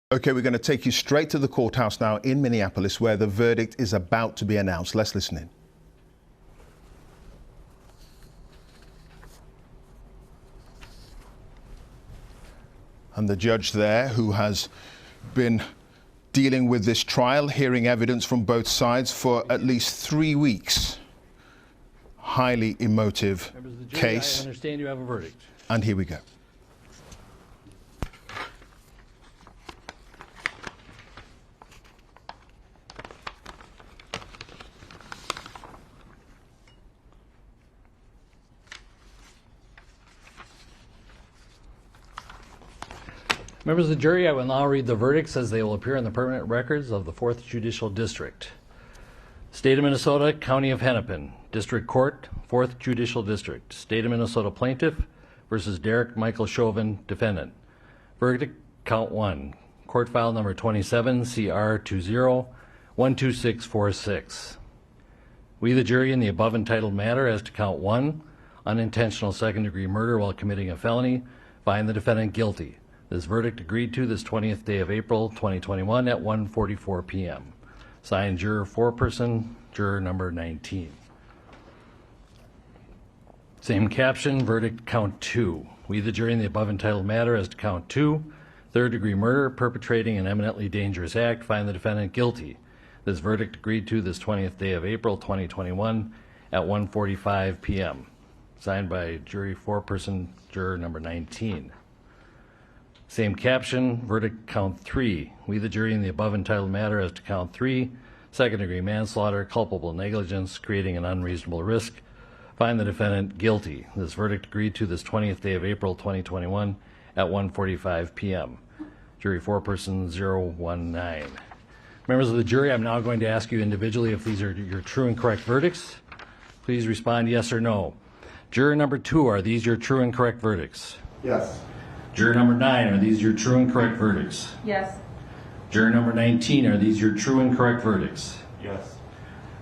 Okay, we're going to take you straight to the courthouse now in Minneapolis, where the verdict is about to be announced. Let's listen in. And the judge there, who has been dealing with this trial, hearing evidence from both sides for at least 3 weeks. Highly emotive case. I understand you have a verdict. And here we go. Members of the jury, I will now read the verdicts as they will appear in the permanent records of the 4th Judicial District. State of Minnesota, County of Hennepin, District Court, 4th Judicial District. State of Minnesota Plaintiff versus Derek Michael Chauvin, Defendant. Verdict, Count 1. Court File Number 27, CR 20-12646. We, the jury, in the above entitled matter as to Count 1, unintentional second-degree murder while committing a felony, find the defendant guilty. This verdict agreed to this 20th day of April 2021 at 1:44 p.m. Signed, juror foreperson, juror number 19. Same caption, verdict count 2. We, the jury, in the above entitled matter as to count 2, third-degree murder, perpetrating an eminently dangerous act, find the defendant guilty. This verdict agreed to this 20th day of April 2021 at 1:45 p.m. Signed by jury foreperson, juror number 19. Same caption, verdict count 3. We, the jury, in the above entitled matter as to count 3, second-degree manslaughter, culpable negligence, creating an unreasonable risk, find the defendant guilty. This verdict agreed to this 20th day of April 2021 at 1:45 p.m. Jury foreperson 019. Members of the jury, I'm now going to ask you individually if these are your true and correct verdicts. Please respond yes or no. Juror number 2, are these your true and correct verdicts? Yes. Juror number 9, are these your true and correct verdicts? Yes. Juror number 19, are these your true and correct verdicts? Yes.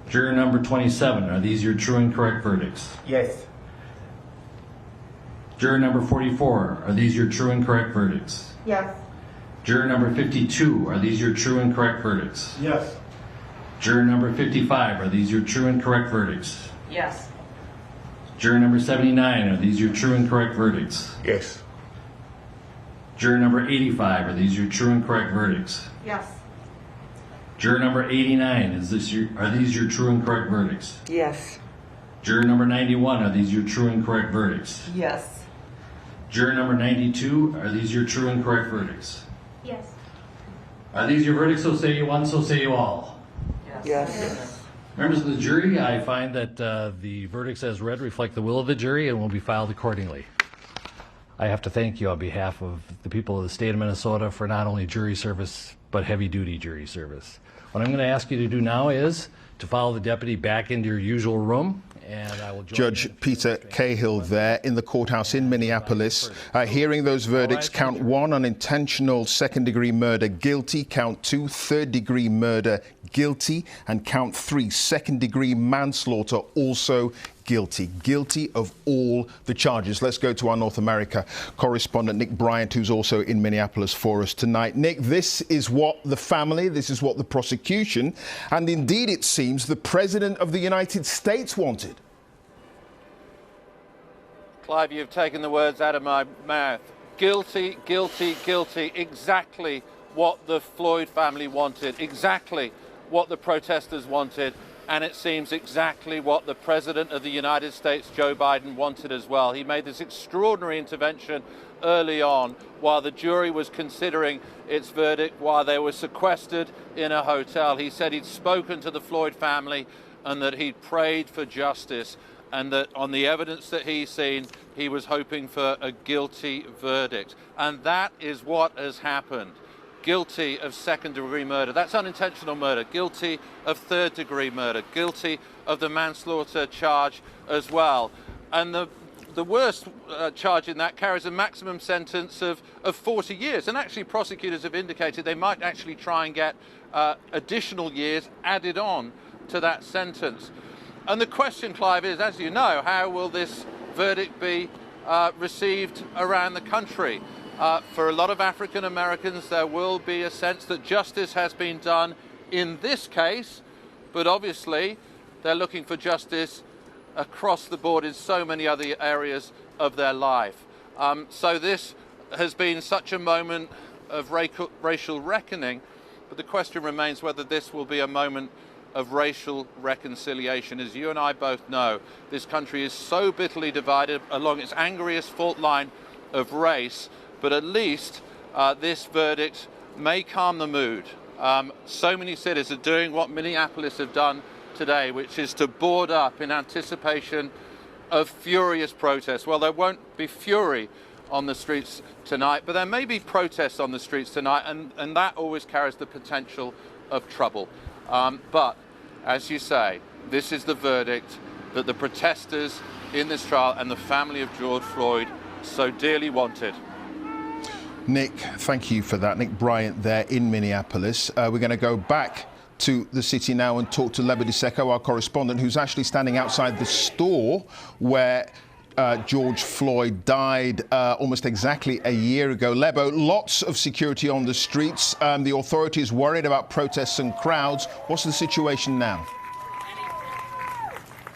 Juror number 27, are these your true and correct verdicts? Yes. Juror number 44, are these your true and correct verdicts? Yes. Juror number 52, are these your true and correct verdicts? Yes. Juror number 55, are these your true and correct verdicts? Yes. Juror number 79, are these your true and correct verdicts? Yes. Juror number 85, are these your true and correct verdicts? Yes. Juror number 89, are these your true and correct verdicts? Yes. Juror number 91, are these your true and correct verdicts? Yes. Juror number 92, are these your true and correct verdicts? Yes. Are these your verdicts, so say you one, so say you all? Yes. Members of the jury, I find that the verdicts as read reflect the will of the jury and will be filed accordingly. I have to thank you on behalf of the people of the state of Minnesota for not only jury service, but heavy-duty jury service. What I'm going to ask you to do now is to follow the deputy back into your usual room, and I will join Judge Peter Cahill there in the courthouse in Minneapolis, hearing those verdicts. Count 1, unintentional second-degree murder, guilty. Count 2, third-degree murder, guilty. And count 3, second-degree manslaughter, also guilty. Guilty of all the charges. Let's go to our North America correspondent, Nick Bryant, who's also in Minneapolis for us tonight. Nick, this is what the family, this is what the prosecution, and indeed it seems the President of the United States wanted. Clive, you've taken the words out of my mouth. Guilty, guilty, guilty. Exactly what the Floyd family wanted. Exactly what the protesters wanted. And it seems exactly what the President of the United States, Joe Biden, wanted as well. He made this extraordinary intervention early on while the jury was considering its verdict, while they were sequestered in a hotel. He said he'd spoken to the Floyd family and that he'd prayed for justice, and that on the evidence that he's seen, he was hoping for a guilty verdict. And that is what has happened. Guilty of second-degree murder. That's unintentional murder. Guilty of third-degree murder. Guilty of the manslaughter charge as well. And the worst charge in that carries a maximum sentence of 40 years. And actually, prosecutors have indicated they might actually try and get additional years added on to that sentence. And the question, Clive, is, as you know, how will this verdict be received around the country? For a lot of African Americans, there will be a sense that justice has been done in this case, but obviously they're looking for justice across the board in so many other areas of their life. So this has been such a moment of racial reckoning, but the question remains whether this will be a moment of racial reconciliation. As you and I both know, this country is so bitterly divided along its angriest fault line of race, but at least this verdict may calm the mood. So many cities are doing what Minneapolis have done today, which is to board up in anticipation of furious protests. Well, there won't be fury on the streets tonight, but there may be protests on the streets tonight, and that always carries the potential of trouble. But, as you say, this is the verdict that the protesters in this trial and the family of George Floyd so dearly wanted. Nick, thank you for that. Nick Bryant there in Minneapolis. We're going to go back to the city now and talk to Lebo Diseko, our correspondent, who's actually standing outside the store where George Floyd died almost exactly a year ago. Lebo, lots of security on the streets. The authorities worried about protests and crowds. What's the situation now?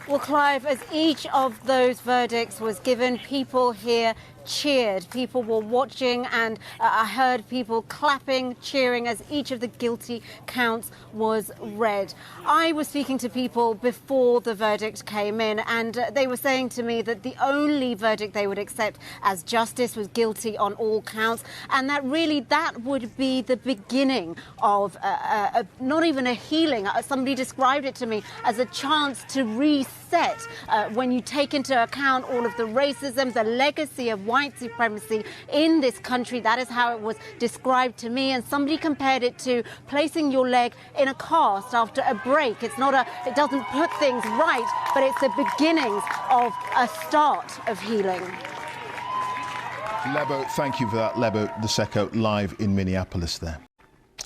Well, Clive, as each of those verdicts was given, people here cheered. People were watching, and I heard people clapping, cheering as each of the guilty counts was read. I was speaking to people before the verdict came in, and they were saying to me that the only verdict they would accept as justice was guilty on all counts, and that would be the beginning of not even a healing. Somebody described it to me as a chance to reset when you take into account all of the racism, the legacy of white supremacy in this country. That is how it was described to me, and somebody compared it to placing your leg in a cast after a break. It doesn't put things right, but it's the beginnings of a start of healing. Lebo, thank you for that. Lebo Diseko live in Minneapolis there.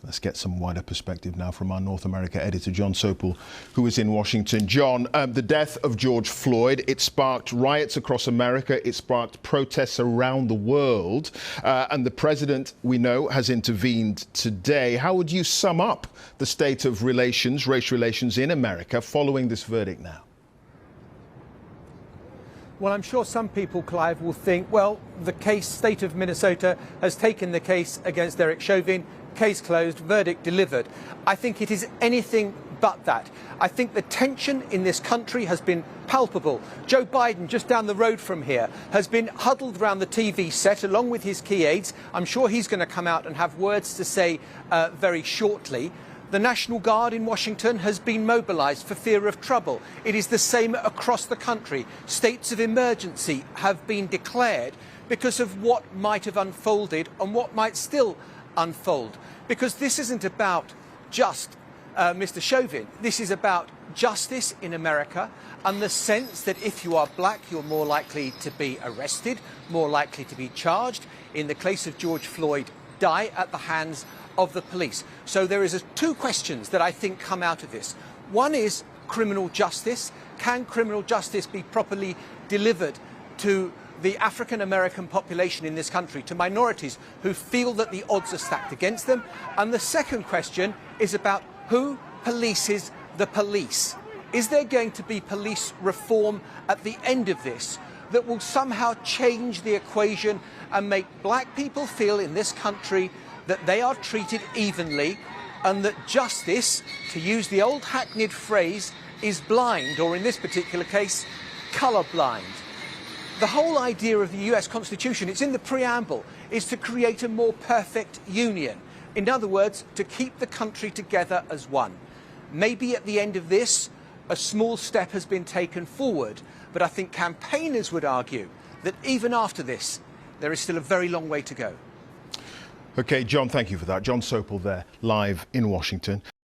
Let's get some wider perspective now from our North America editor, John Sopel, who is in Washington. John, the death of George Floyd, it sparked riots across America. It sparked protests around the world. And the president, we know, has intervened today. How would you sum up the state of relations, race relations in America following this verdict now? Well, I'm sure some people, Clive, will think, well, the state of Minnesota has taken the case against Derek Chauvin. Case closed, verdict delivered. I think it is anything but that. I think the tension in this country has been palpable. Joe Biden, just down the road from here, has been huddled around the TV set along with his key aides. I'm sure he's going to come out and have words to say very shortly. The National Guard in Washington has been mobilized for fear of trouble. It is the same across the country. States of emergency have been declared because of what might have unfolded and what might still unfold, because this isn't about just Mr. Chauvin. This is about justice in America and the sense that if you are black, you're more likely to be arrested, more likely to be charged. In the case of George Floyd, die at the hands of the police. So there is two questions that I think come out of this. One is criminal justice. Can criminal justice be properly delivered to the African American population in this country, to minorities who feel that the odds are stacked against them? And the second question is about who polices the police. Is there going to be police reform at the end of this that will somehow change the equation and make black people feel in this country that they are treated evenly and that justice, to use the old hackneyed phrase, is blind, or in this particular case, colourblind? The whole idea of the US Constitution, it's in the preamble, is to create a more perfect union. In other words, to keep the country together as one. Maybe at the end of this, a small step has been taken forward, but I think campaigners would argue that even after this, there is still a very long way to go. OK, John, thank you for that. John Sopel there, live in Washington.